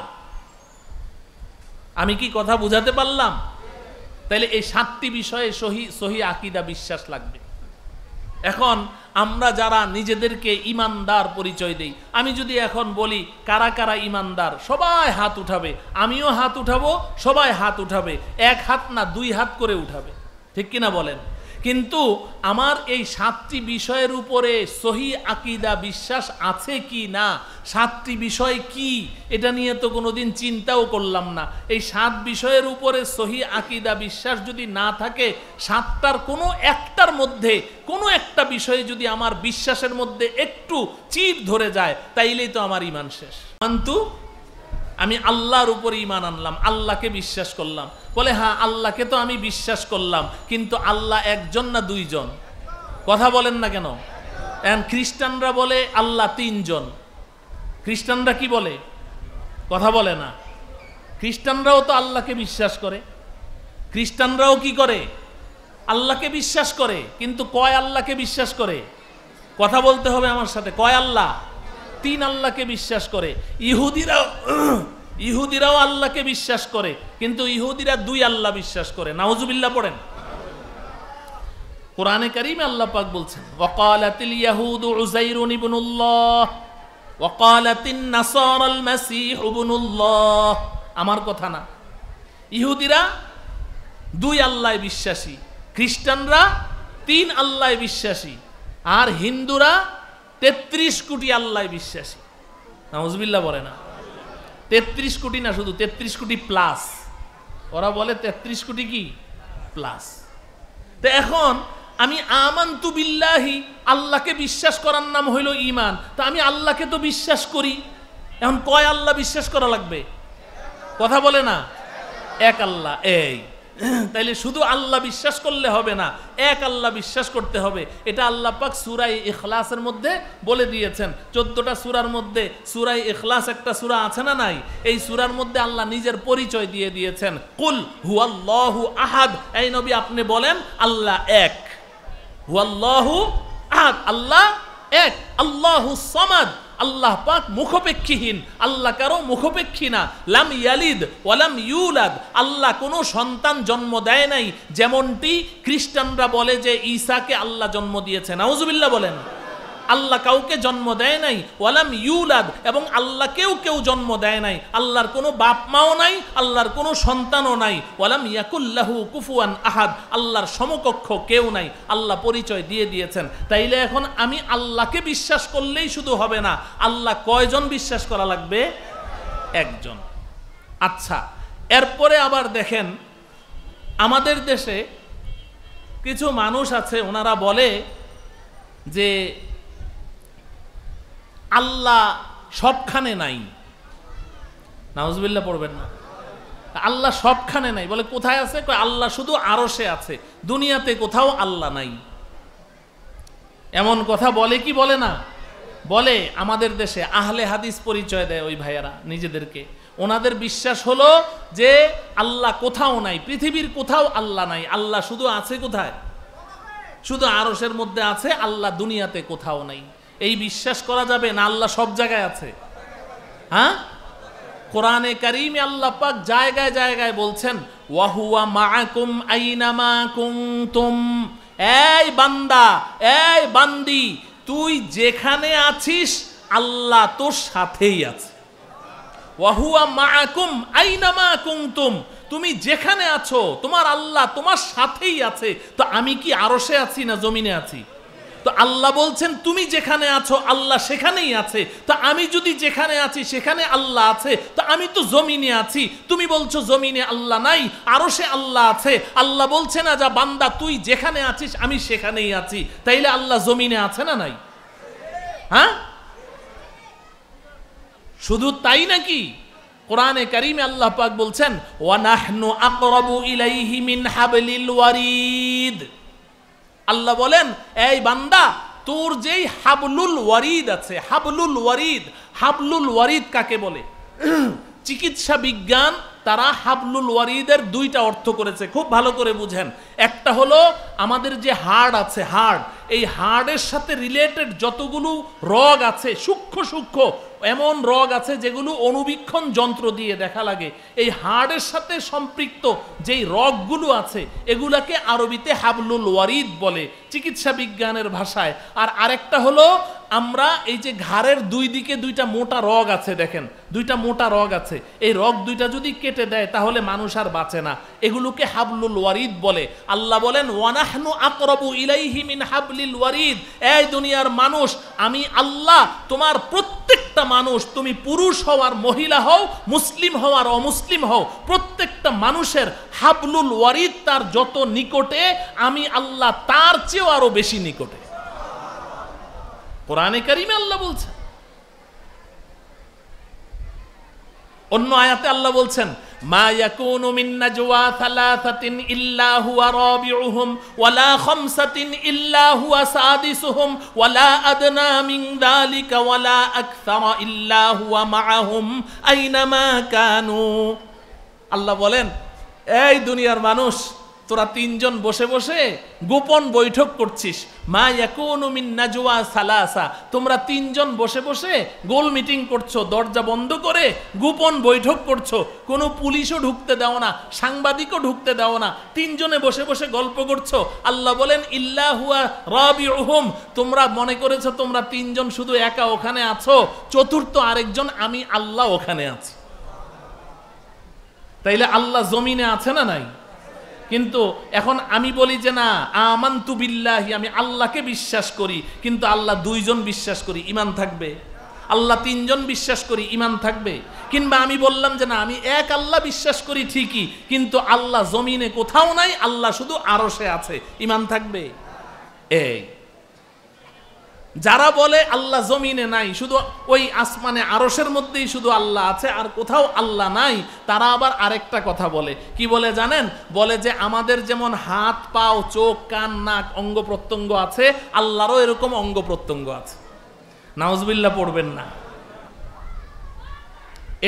আমি কি কথা বুঝাতে পারলাম? তাইলে এই 7টি বিষয়ে সহি আকীদা বিশ্বাস লাগবে। এখন আমরা যারা নিজেদেরকে ঈমানদার পরিচয় দেই, আমি যদি এখন বলি কারা কারা ঈমানদার, সবাই হাত উঠাবে, আমিও হাত উঠাবো, সবাই হাত উঠাবে, এক হাত না 2 হাত করে উঠাবে, ঠিক কিনা বলেন? কিন্তু আমার এই 7টি বিষয়ের উপরে সহি আকীদা বিশ্বাস আছে কি না, 7টি বিষয় কি এটা নিয়ে তো কোনোদিন চিন্তাও করলাম না। এই 7 বিষয়ের উপরে সহি আকীদা বিশ্বাস যদি না থাকে, 7টার কোনো একটার মধ্যে কোনো একটা বিষয়ে যদি আমার বিশ্বাসের মধ্যে একটু চির ধরে যায় তাইলেই তো আমার ঈমান শেষ। কিন্তু আমি আল্লাহর উপর ঈমান আনলাম, আল্লাহকে বিশ্বাস করলাম, বলে হ্যাঁ আল্লাহকে তো আমি বিশ্বাস করলাম, কিন্তু আল্লাহ একজন না 2 জন? কথা বলেন না কেন? এখন খ্রিস্টানরা বলে আল্লাহ 3 জন। খ্রিস্টানরা কি বলে? কথা বলে না। খ্রিস্টানরাও তো আল্লাহকে বিশ্বাস করে, খ্রিস্টানরাও কি করে? আল্লাহকে বিশ্বাস করে, কিন্তু কয় আল্লাহকে বিশ্বাস করে? কথা বলতে হবে আমার সাথে, কয় আল্লাহ? 3 আল্লাহকে বিশ্বাস করে। ইহুদিরাও আল্লাহকে বিশ্বাস করে, কিন্তু ইহুদিরা 2 আল্লাহ বিশ্বাস করে। নাউজুবিল্লাহ পড়েন। কোরআনে কারিমে আল্লাহ পাক বলছেন ওয়াকালাতিল ইয়াহুদু উযাইরুন ইবনুল্লাহ ওয়াকালাতিন নাসারাল মাসীহ ইবনুল্লাহ। আমার কথা না, ইহুদিরা 2 আল্লাহে বিশ্বাসী, খ্রিস্টানরা 3 আল্লাহে বিশ্বাসী, আর হিন্দুরা 33 কোটি আল্লাহে বিশ্বাসী। নাউজুবিল্লাহ বলে না, 33 কোটি না, শুধু 33 কোটি প্লাস। ওরা বলে 33 কোটি কি প্লাস। তো এখন আমি আমানতু বিল্লাহি, আল্লাহকে বিশ্বাস করার নাম হইল ঈমান। তো আমি আল্লাহকে তো বিশ্বাস করি, এখন কয় আল্লাহ বিশ্বাস করা লাগবে? কথা বলে না, এক আল্লাহ। এই তাইলে শুধু আল্লাহ বিশ্বাস করলে হবে না, এক আল্লাহ বিশ্বাস করতে হবে। এটা আল্লাহ পাক সূরা ইখলাসের মধ্যে বলে দিয়েছেন। 14টা সূরার মধ্যে সূরা ইখলাস একটা সূরা আছে না নাই? এই সূরার মধ্যে আল্লাহ নিজের পরিচয় দিয়ে দিয়েছেন, কুল হুয়াল্লাহু আহাদ। এই নবী আপনি বলেন আল্লাহ এক, হুয়াল্লাহু আহাদ, আল্লাহ এক। আল্লাহু সামাদ, আল্লাহ পাক মুখপেক্ষীহীন, আল্লাহ কারো মুখপেক্ষী না। লাম ইয়ালিদ ওয়ালাম ইউলাদ, আল্লাহ কোনো সন্তান জন্ম দেয় নাই, যেমনটি খ্রিস্টানরা বলে যে ঈসাকে আল্লাহ জন্ম দিয়েছেন। নাউজুবিল্লাহ বলেন। আল্লাহ কাউকে জন্ম দেয় নাই, ওয়ালাম ইউলাদ, এবং আল্লাহ কেউ জন্ম দেয় নাই। আল্লাহর কোনো বাপ মাও নাই, আল্লাহর কোনো সন্তানও নাই। ওয়ালাম ইয়াকুল্লাহু কুফুয়ান আহাদ, আল্লাহর সমকক্ষ কেউ নাই। আল্লাহ পরিচয় দিয়ে দিয়েছেন। তাইলে এখন আমি আল্লাহকে বিশ্বাস করলেই শুধু হবে না, আল্লাহ কয়জন বিশ্বাস করা লাগবে? একজন। আচ্ছা, এরপরে আবার দেখেন আমাদের দেশে কিছু মানুষ আছে, ওনারা বলে যে আল্লাহ সবখানে নাই। নাউজুবিল্লাহ পড়বেন না। আল্লাহ সবখানে নাই বলে কোথায় আছে? আল্লাহ শুধু আরশে আছে, দুনিয়াতে কোথাও আল্লাহ নাই। এমন কথা বলে কি বলে না? বলে। আমাদের দেশে আহলে হাদিস পরিচয় দেয় ওই ভাইয়ারা নিজেদেরকে। ওনাদের বিশ্বাস হলো যে আল্লাহ কোথাও নাই, পৃথিবীর কোথাও আল্লাহ নাই, আল্লাহ শুধু আছে কোথায়? শুধু আরশের মধ্যে আছে, আল্লাহ দুনিয়াতে কোথাও নাই। এই বিশ্বাস করা যাবে না? আল্লাহ সব জায়গায় আছে। হ্যাঁ, কোরআনে কারীমে আল্লাহ পাক জায়গায় জায়গায় বলছেন ওয়াহুয়া মাআকুম আইনামা কুনতুম। এই বান্দা, এই বান্দি, তুই যেখানে আছিস আল্লাহ তোর সাথেই আছে। ওয়াহুয়া মাআকুম আইনামা কুনতুম, তুমি যেখানে আছো তোমার আল্লাহ তোমার সাথেই আছে। তো আমি কি আরশে আছি না জমিনে আছি? তো আল্লাহ বলছেন তুমি যেখানে আছো আল্লাহ সেখানেই আছে। তো আমি যদি যেখানে আছি সেখানে আল্লাহ আছে, তো আমি তো জমিনে আছি। তুমি বলছো জমিনে আল্লাহ নাই, আরশে আল্লাহ আছে। আল্লাহ বলছে না যা বান্দা তুই যেখানে আছিস আমি সেখানেই আছি। তাইলে আল্লাহ জমিনে আছে না নাই? হ্যাঁ, শুধু তাই নাকি? কোরআনে কারীমে আল্লাহ পাক বলছেন ওয়া নাহনু আকরাবু ইলাইহি মিন হাবলিল ওয়ারিদ। আল্লাহ বলেন এই বান্দা তোর যেই হাবলুল ওয়ারিদ আছে, হাবলুল ওয়ারিদ, হাবলুল ওয়ারিদ কাকে বলে? চিকিৎসা বিজ্ঞান তারা হাবলুল ওয়ারিদের 2টা অর্থ করেছে, খুব ভালো করে বুঝেন। একটা হলো আমাদের যে হাড় আছে, হাড়, এই হাড়ের সাথে রিলেটেড যতগুলো রগ আছে, সূক্ষ্ম সূক্ষ্ম এমন রগ আছে যেগুলো অনুবীক্ষণ যন্ত্র দিয়ে দেখা লাগে। এই হাড়ের সাথে সম্পৃক্ত যেই রগগুলো আছে এগুলাকে আরবিতে হাবলুল ওয়ারিদ বলে চিকিৎসা বিজ্ঞানের ভাষায়। আর আরেকটা হলো আমরা এই যে ঘাড়ের 2 দিকে 2টা মোটা রগ আছে, দেখেন 2টা মোটা রগ আছে, এই রগ 2টা যদি কেটে দেয় তাহলে মানুষ আর বাঁচে না। এগুলোকে হাবলুল ওয়ারিদ বলে। আল্লাহ বলেন ওয়ানাহনু আকরাবু ইলাইহি মিন হাবলিল ওয়ারিদ। এই দুনিয়ার মানুষ, আমি আল্লাহ তোমার প্রত্যেকটা মানুষ, তুমি পুরুষ হও আর মহিলা হও, মুসলিম হও আর অমুসলিম হও, প্রত্যেকটা মানুষের হাবলুল ওয়ারিদ তার যত নিকটে, আমি আল্লাহ তার চেয়েও আরো বেশি নিকটে। কোরআনে কারীমে আল্লাহ বলছেন। অন্য আয়াতে আল্লাহ বলছেন মা ইয়াকুনু মিন নাজওয়া সালাসাতিন ইল্লা হুয়া রাবিউহুম ওয়ালা খামসাতিন ইল্লা হুয়া সাদিসুহুম ওয়ালা আদনা মিন যালিকা ওয়ালা আকসারা ইল্লা হুয়া মাআহুম আইনামা কানু। আল্লাহ বলেন এই দুনিয়ার মানুষ, তোরা তিনজন বসে বসে গোপন বৈঠক করছিস। মা ইয়াকুনু মিন নাজওয়া সালাসা, তোমরা তিনজন বসে বসে গোল মিটিং করছো, দরজা বন্ধ করে গোপন বৈঠক করছো, কোনো পুলিশও ঢুকতে দাও না, সাংবাদিকও ঢুকতে দাও না, তিনজনে বসে বসে গল্প করছো। আল্লাহ বলেন ইল্লা হুয়া রাবিউহুম, তোমরা মনে করেছো তোমরা তিনজন শুধু একা ওখানে আছো, চতুর্থ আরেকজন আমি আল্লাহ ওখানে আছি। তাইলে আল্লাহ জমিনে আছে না নাই? কিন্তু এখন আমি বলি যে না, আমানতু বিল্লাহি, আমি আল্লাহকে বিশ্বাস করি, কিন্তু আল্লাহ দুইজন বিশ্বাস করি, ইমান থাকবে? আল্লাহ তিনজন বিশ্বাস করি, ইমান থাকবে? কিংবা আমি বললাম যে না, আমি এক আল্লাহ বিশ্বাস করি ঠিকই, কিন্তু আল্লাহ জমিনে কোথাও নাই, আল্লাহ শুধু আরশে আছে, ইমান থাকবে? এই যারা বলে আল্লাহ জমিনে নাই, শুধু ওই আসমানে আরশের মধ্যেই শুধু আল্লাহ আছে আর কোথাও আল্লাহ নাই, তারা আবার আরেকটা কথা বলে। কি বলে জানেন? বলে যে আমাদের যেমন হাত পাও চোখ কান নাক অঙ্গ প্রত্যঙ্গ আছে, আল্লাহরও এরকম অঙ্গ প্রত্যঙ্গ আছে। নাউজুবিল্লাহ পড়বেন না।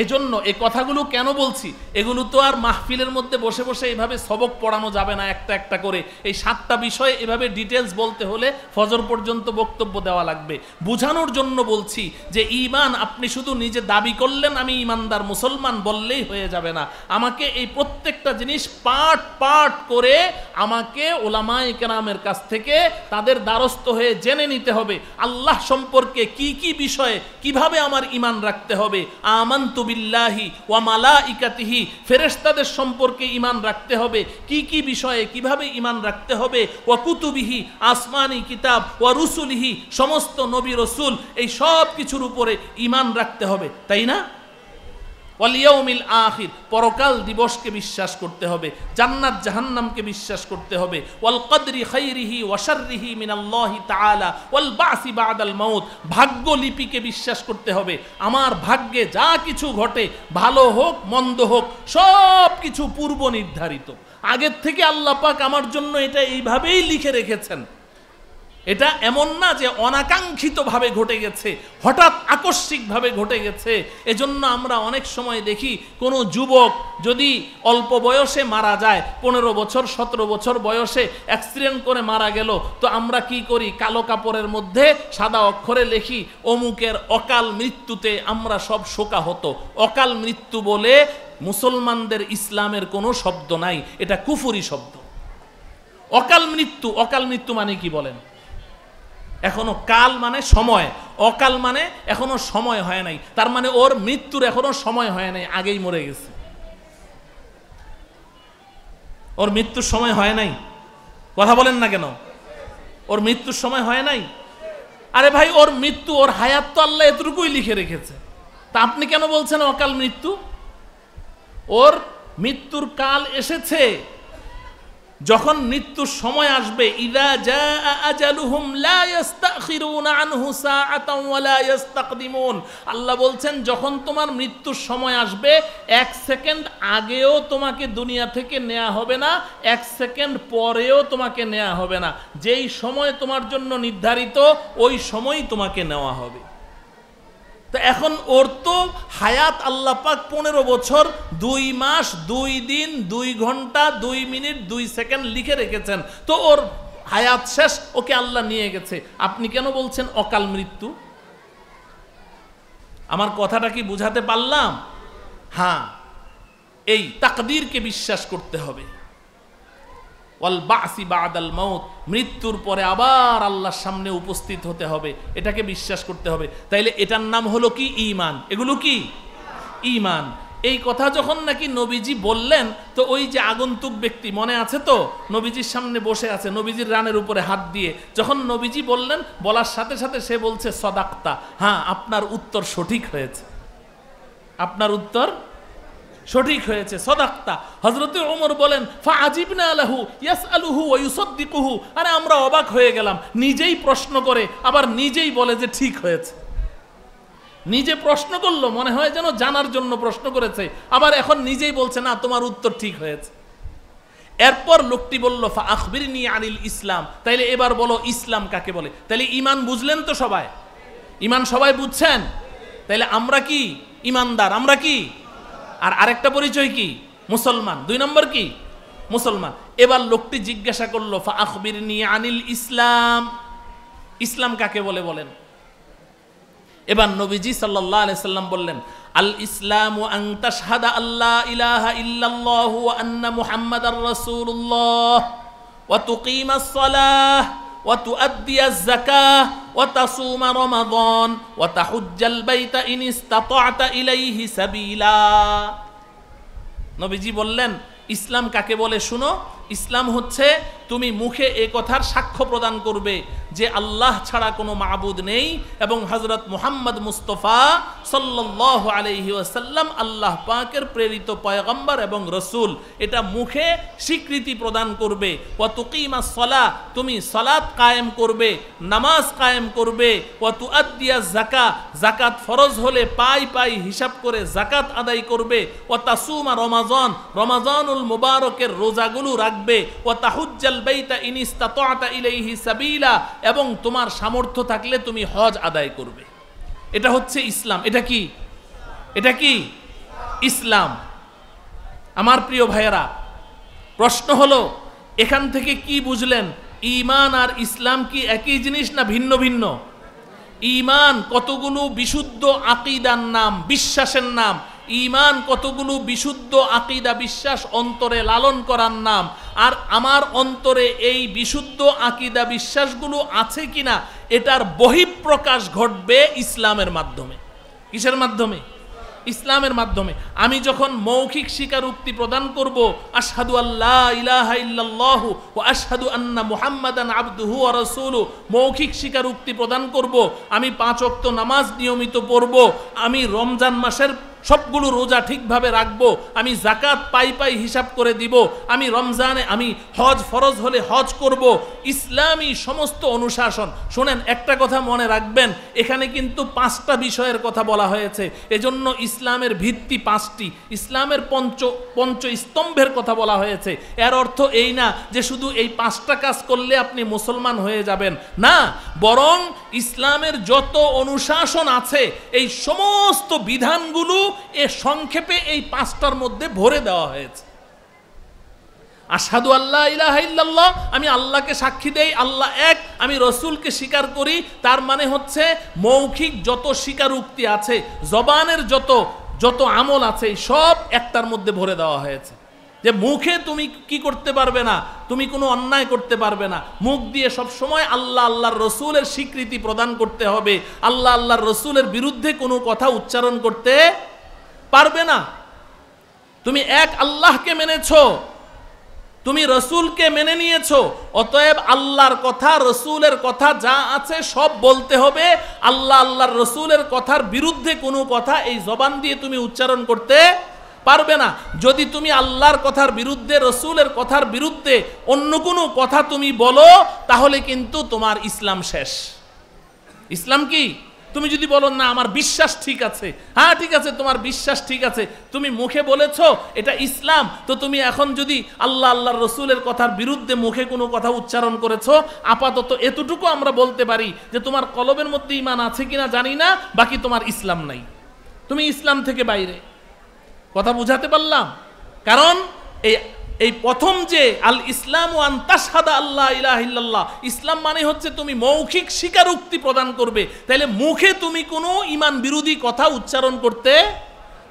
এজন্য এই কথাগুলো কেন বলছি, এগুলো তো আর মাহফিলের মধ্যে বসে বসে এভাবে সবক পড়ানো যাবে না একটা একটা করে। এই 7টা বিষয় এভাবে ডিটেলস বলতে হলে ফজর পর্যন্ত বক্তব্য দেওয়া লাগবে। বুঝানোর জন্য বলছি যে ঈমান আপনি শুধু নিজে দাবি করলেন আমি ঈমানদার মুসলমান বললেই হয়ে যাবে না, আমাকে এই প্রত্যেকটা জিনিস পার্ট পার্ট করে আমাকে উলামায়ে কেরামের কাছ থেকে তাদের দ্বারস্থ হয়ে জেনে নিতে হবে আল্লাহ সম্পর্কে কি কি বিষয়ে কিভাবে আমার ঈমান রাখতে হবে। আমানতু বিল্লাহি ওয়া মালাইকাতিহি, ফেরেশতাদের সম্পর্কে ঈমান রাখতে হবে, কি কি বিষয়ে কিভাবে ঈমান রাখতে হবে। ওয়া কুতুবিহি, আসমানি কিতাব, ওয়া রুসুলিহি, সমস্ত নবী রাসূল, এই সব কিছুর উপরে ঈমান রাখতে হবে, তাই না? ওয়াল ইয়াউমিল আখির, পরকাল দিবসকে বিশ্বাস করতে হবে, জান্নাত জাহান্নামকে বিশ্বাস করতে হবে। ওয়াল কদরি খাইরিহি ওয়া শাররিহি মিনাল্লাহি তাআলা ওয়াল বাসি বাদাল মাউত, ভাগ্য লিপিকে বিশ্বাস করতে হবে। আমার ভাগ্যে যা কিছু ঘটে, ভালো হোক মন্দ হোক, সব কিছু পূর্ব নির্ধারিত, আগের থেকে আল্লাহ পাক আমার জন্য এটা এইভাবেই লিখে রেখেছেন। এটা এমন না যে অনাকাঙ্ক্ষিতভাবে ঘটে গেছে, হঠাৎ আকস্মিকভাবে ঘটে গেছে। এজন্য আমরা অনেক সময় দেখি কোনো যুবক যদি অল্প বয়সে মারা যায়, 15 বছর 17 বছর বয়সে অ্যাক্সিডেন্ট করে মারা গেল, তো আমরা কি করি? কালো কাপড়ের মধ্যে সাদা অক্ষরে লিখি অমুকের অকাল মৃত্যুতে আমরা সব শোকাহত। অকাল মৃত্যু বলে মুসলমানদের ইসলামের কোনো শব্দ নাই, এটা কুফরি শব্দ। অকাল মৃত্যু, অকাল মৃত্যু মানে কি বলেন? এখনো কাল মানে সময়, অকাল মানে এখনো সময় হয় নাই, তার মানে ওর মৃত্যুর এখনো সময় হয় নাই, আগেই মরে গেছে। ওর মৃত্যুর সময় হয় নাই, কথা বলেন না কেন? ওর মৃত্যুর সময় হয় নাই। আরে ভাই, ওর মৃত্যু, ওর হায়াত তো আল্লাহ এতটুকুই লিখে রেখেছে, তা আপনি কেন বলছেন অকাল মৃত্যু? ওর মৃত্যুর কাল এসেছে, যখন মৃত্যুর সময় আসবে, ইযা জাআ আজালুহুম লা ইস্তাখিরুনা আনহু সাআতান ওয়া লা ইস্তাকদিমুন। আল্লাহ বলছেন যখন তোমার মৃত্যুর সময় আসবে, 1 সেকেন্ড আগেও তোমাকে দুনিয়া থেকে নেওয়া হবে না, 1 সেকেন্ড পরেও তোমাকে নেওয়া হবে না। যেই সময় তোমার জন্য নির্ধারিত ওই সময়ই তোমাকে নেওয়া হবে। তো এখন ওর তো হায়াত আল্লাহ পাক 15 বছর 2 মাস 2 দিন 2 ঘন্টা 2 মিনিট 2 সেকেন্ড লিখে রেখেছেন, তো ওর হায়াত শেষ, ওকে আল্লাহ নিয়ে গেছে। আপনি কেন বলছেন অকাল মৃত্যু? আমার কথাটা কি বুঝাতে পারলাম? হ্যাঁ, এই তাকদীরকে বিশ্বাস করতে হবে। ওয়াল বাসি বাদাল মাউত, মৃত্যুর পরে আবার আল্লাহর সামনে উপস্থিত হতে হবে, এটাকে বিশ্বাস করতে হবে। তাইলে এটার নাম হলো কি? ঈমান। এগুলো কি? ঈমান। এই কথা যখন নাকি নবীজি বললেন, তো ওই যে আগন্তুক ব্যক্তি মনে আছে তো, নবীজির সামনে বসে আছে, নবীজির রানের উপরে হাত দিয়ে, যখন নবীজি বললেন, বলার সাথে সাথে সে বলছে সদাক্তা, হ্যাঁ আপনার উত্তর সঠিক হয়েছে, আপনার উত্তর সঠিক হয়েছে, সদাক্তা। হযরতে ওমর বলেন ফাআজিবনা লাহু ইয়াসআলুহু ওয়া ইউসাদ্দিকুহু, আরে আমরা অবাক হয়ে গেলাম, নিজেই প্রশ্ন করে আবার নিজেই বলে যে ঠিক হয়েছে। নিজে প্রশ্ন করলো, মনে হয় যেন জানার জন্য প্রশ্ন করেছে, আবার এখন নিজেই বলছে না তোমার উত্তর ঠিক হয়েছে। এরপর লোকটি বলল ফাআখবিরনি আনিল ইসলাম, তাইলে এবার বলো ইসলাম কাকে বলে? তাইলে ঈমান বুঝলেন তো সবাই? ঈমান সবাই বুঝছেন? তাইলে আমরা কি? ঈমানদার। আমরা কি? আর আরেকটা পরিচয় কি? মুসলমান। 2 নম্বর কি? মুসলমান। এবার লোকটি জিজ্ঞাসা করলো, ফা আখবিরনি আনিল ইসলাম, ইসলাম কাকে বলে বলেন। এবার নবীজি সাল্লাল্লাহু আলাইহি সাল্লাম বললেন, আল ইসলামু আন তাশহাদা আল্লা ইলাহা ইল্লাল্লাহু ওয়া আন্না মুহাম্মাদার রাসূলুল্লাহ ওয়া তুকিমাস সালাহ ওয়া তুআদ্দিয়াজ যাকাহ ওয়া তাসুমা রমাদান ওয়া তাহুজ্জাল বাইতা ইন ইসতাতা'তা ইলাইহি সাবিলা। নবীজি বললেন, ইসলাম কাকে বলে শুনো, ইসলাম হচ্ছে তুমি মুখে এই কথার সাক্ষ্য প্রদান করবে যে আল্লাহ ছাড়া কোনো মাবুদ নেই এবং হযরত মুহাম্মদ মুস্তাফা সাল্লাল্লাহু আলাইহি ওয়াসাল্লাম আল্লাহ পাকের প্রেরিত পয়গম্বর এবং রাসূল, এটা মুখে স্বীকৃতি প্রদান করবে। ওয়া তুকিমাস সালাহ, তুমি সালাত কায়েম করবে, নামাজ কায়েম করবে। ওয়া তুআদ্দিয়াজ যাকাত, যাকাত ফরজ হলে পাই পাই হিসাব করে যাকাত আদায় করবে। ওয়া তাসুমা রমাজান, রমাজানুল মুবারকের রোজাগুলো রাখবে। ওয়া তাহুজ্জাল বাইতা ইন ইসতাতা'তা ইলাইহি সাবিলা, এবং তোমার সামর্থ্য থাকলে তুমি হজ আদায় করবে। এটা হচ্ছে ইসলাম। এটা কি? এটা কি ইসলাম? আমার প্রিয় ভাইয়েরা, প্রশ্ন হলো এখান থেকে কি বুঝলেন? ঈমান আর ইসলাম কি একই জিনিস না ভিন্ন ভিন্ন? ঈমান কতগুলো বিশুদ্ধ আকীদার নাম, বিশ্বাসের নাম। ঈমান কতগুলো বিশুদ্ধ আকীদা, বিশ্বাস অন্তরে লালন করার নাম। আর আমার অন্তরে এই বিশুদ্ধ আকীদা বিশ্বাসগুলো আছে কিনা এটার বহিঃপ্রকাশ ঘটবে ইসলামের মাধ্যমে। কিসের মাধ্যমে? ইসলামের মাধ্যমে। আমি যখন মৌখিক স্বীকারোক্তি প্রদান করব, আশহাদু আল্লা ইলাহা ইল্লাল্লাহু ওয়া আশহাদু আন্না মুহাম্মাদান আবদুহু ওয়া রাসূলুহু, মৌখিক স্বীকারোক্তি প্রদান করব, আমি 5 ওয়াক্ত নামাজ নিয়মিত পড়ব, আমি রমজান মাসের সবগুলো রোজা ঠিকভাবে রাখবো, আমি যাকাত পাই পাই হিসাব করে দিব, আমি রমজানে আমি হজ ফরজ হলে হজ করব, ইসলামী সমস্ত অনুশাসন। শোনেন, একটা কথা মনে রাখবেন, এখানে কিন্তু 5টা বিষয়ের কথা বলা হয়েছে। এজন্য ইসলামের ভিত্তি 5টি, ইসলামের পঞ্চ স্তম্ভের কথা বলা হয়েছে। এর অর্থ এই না যে শুধু এই 5টা কাজ করলে আপনি মুসলমান হয়ে যাবেন, না, বরং ইসলামের যত অনুশাসন আছে এই সমস্ত বিধানগুলো এ সংক্ষেপে এই 5টার মধ্যে ভরে দেওয়া হয়েছে। আশহাদু আল্লা ইলাহা ইল্লাল্লাহ, আমি আল্লাহকে সাক্ষী দেই আল্লাহ এক, আমি রসুলকে স্বীকার করি। তার মানে হচ্ছে মৌখিক যত স্বীকারোক্তি আছে, জবানের যত আমল আছে, সব একটার মধ্যে ভরে দেওয়া হয়েছে। যে মুখে তুমি কি করতে পারবে না, তুমি কোনো অন্যায় করতে পারবে না। মুখ দিয়ে সব সময় আল্লাহ আল্লাহর রসুলের স্বীকৃতি প্রদান করতে হবে। আল্লাহ আল্লাহর রসুলের বিরুদ্ধে কোনো কথা উচ্চারণ করতে পারবে না। তুমি এক আল্লাহকে মেনেছো, তুমি রসুলকে মেনে নিয়েছো, অতএব আল্লাহর কথা রসুলের কথা যা আছে সব বলতে হবে। আল্লাহ আল্লাহর রসুলের কথার বিরুদ্ধে কোনো কথা এই জবান দিয়ে তুমি উচ্চারণ করতে পারবে না। যদি তুমি আল্লাহর কথার বিরুদ্ধে, রসুলের কথার বিরুদ্ধে অন্য কোনো কথা তুমি বলো, তাহলে কিন্তু তোমার ইসলাম শেষ। ইসলাম কি? তুমি যদি বলো না আমার বিশ্বাস ঠিক আছে, হ্যাঁ ঠিক আছে, তোমার বিশ্বাস ঠিক আছে, তুমি মুখে বলেছো এটা ইসলাম, তো তুমি এখন যদি আল্লাহ আল্লাহর রসুলের কথার বিরুদ্ধে মুখে কোনো কথা উচ্চারণ করেছো, আপাতত এতটুকু আমরা বলতে পারি যে তোমার কলবের মধ্যে ঈমান আছে কিনা জানি না, বাকি তোমার ইসলাম নাই, তুমি ইসলাম থেকে বাইরে। কথা বুঝাতে পারলাম? কারণ এই প্রথম যে আল ইসলাম আন তাশহাদা আল্লা ইলাহা ইল্লাল্লাহ, ইসলাম মানে হচ্ছে তুমি মৌখিক স্বীকারোক্তি প্রদান করবে। তাহলে মুখে তুমি কোনো ঈমান বিরোধী কথা উচ্চারণ করতে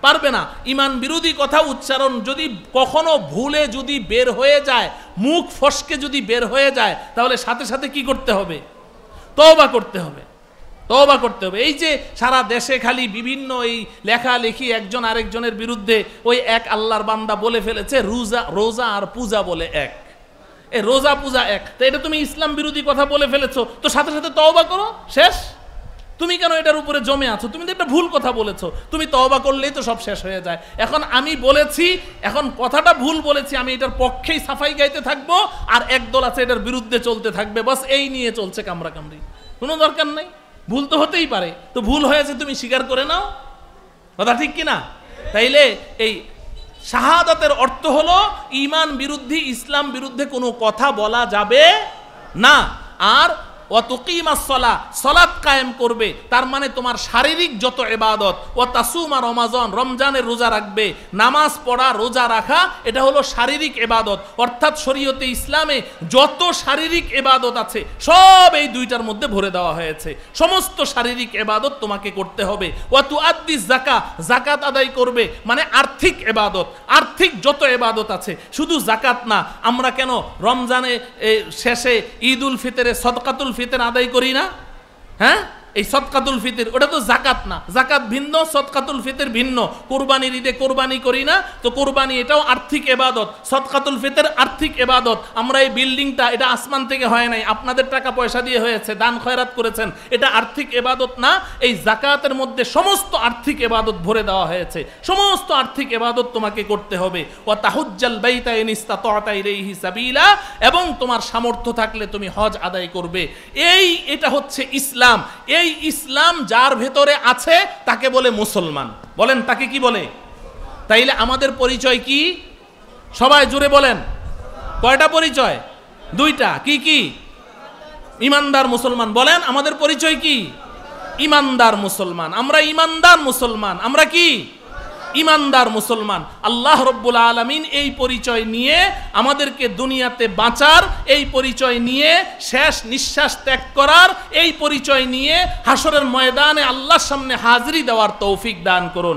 পারবে না। ঈমান বিরোধী কথা উচ্চারণ যদি কখনো ভুলে যদি বের হয়ে যায়, মুখ ফসকে যদি বের হয়ে যায়, তাহলে সাথে সাথে কি করতে হবে? তওবা করতে হবে, তওবা করতে হবে। এই যে সারা দেশে খালি বিভিন্ন এই লেখালেখি একজন আরেকজনের বিরুদ্ধে, ওই এক আল্লাহর বান্দা বলে ফেলেছে রোজা আর পূজা বলে এক, এ রোজা পূজা এক, তো এটা তুমি ইসলাম বিরোধী কথা বলে ফেলেছো, তো সাথে সাথে তওবা করো, শেষ। তুমি কেন এটার উপরে জমে আছো? তুমি তো একটা ভুল কথা বলেছো, তুমি তওবা করলেই তো সব শেষ হয়ে যায়। এখন আমি বলেছি, এখন কথাটা ভুল বলেছি, আমি এটার পক্ষেই সাফাই গাইতে থাকবো, আর একদল আছে এটার বিরুদ্ধে চলতে থাকবে, বাস এই নিয়ে চলছে কামড়াকামড়ি। কোনো দরকার নাই, ভুল তো হতেই পারে, তো ভুল হয়েছে তুমি স্বীকার করে নাও। কথা ঠিক কিনা? তাইলে এই শাহাদাতের অর্থ হলো ঈমান বিরুদ্ধে, ইসলাম বিরুদ্ধে কোনো কথা বলা যাবে না। আর ওয়া তুকিমাস সালাহ, সালাত কায়েম করবে, তার মানে তোমার শারীরিক যত ইবাদত, ওয়া তাসুমা রমাজান, রমজানের রোজা রাখবে, নামাজ পড়া, রোজা রাখা, এটা হলো শারীরিক ইবাদত। অর্থাৎ শরীয়তে ইসলামে যত শারীরিক ইবাদত আছে সব এই দুইটার মধ্যে ভরে দেওয়া হয়েছে। সমস্ত শারীরিক ইবাদত তোমাকে করতে হবে। ওয়া তুআদ্দিস যাকাত, যাকাত আদায় করবে, মানে আর্থিক ইবাদত, আর্থিক যত ইবাদত আছে, শুধু যাকাত না। আমরা কেন রমজানে শেষে ঈদ উল ফিতরে সদকাতুল ফিতর আদায় করি না? হ্যাঁ, এই সদকাতুল ফিতর ওটা তো যাকাত না, যাকাত ভিন্ন, সদকাতুল ফিতর ভিন্ন। কুরবানির ঈদে কোরবানি করি না, তো কোরবানি এটাও আর্থিক ইবাদত, সদকাতুল ফিতর আর্থিক ইবাদত। আমরা এই বিল্ডিংটা, এটা আসমান থেকে হয় নাই, আপনাদের টাকা পয়সা দিয়ে হয়েছে, দান খয়রাত করেছেন, এটা আর্থিক ইবাদত না? এই যাকাতের মধ্যে সমস্ত আর্থিক ইবাদত ভরে দেওয়া হয়েছে। সমস্ত আর্থিক ইবাদত তোমাকে করতে হবে। ওয়া তাহুজ্জাল বাইতা ইন ইসতাতা'তা ইলাইহি সাবিলা, এবং তোমার সামর্থ্য থাকলে তুমি হজ আদায় করবে। এটা হচ্ছে ইসলাম। এই ইসলাম যার ভেতরে আছে তাকে বলে মুসলমান। বলেন তাকে কি বলে? তাইলে আমাদের পরিচয় কি? সবাই জুড়ে বলেন। কয়টা পরিচয়? দুইটা। কি কি? ইমানদার মুসলমান। বলেন আমাদের পরিচয় কি? ইমানদার মুসলমান। আমরা ইমানদার মুসলমান। আমরা কি? ইমানদার মুসলমান। আল্লাহ রব্বুল আলামিন এই পরিচয় নিয়ে আমাদেরকে দুনিয়াতে বাঁচার, এই পরিচয় নিয়ে শেষ নিঃশ্বাস ত্যাগ করার, এই পরিচয় নিয়ে হাসরের ময়দানে আল্লাহর সামনে হাজিরি দেওয়ার তৌফিক দান করুন।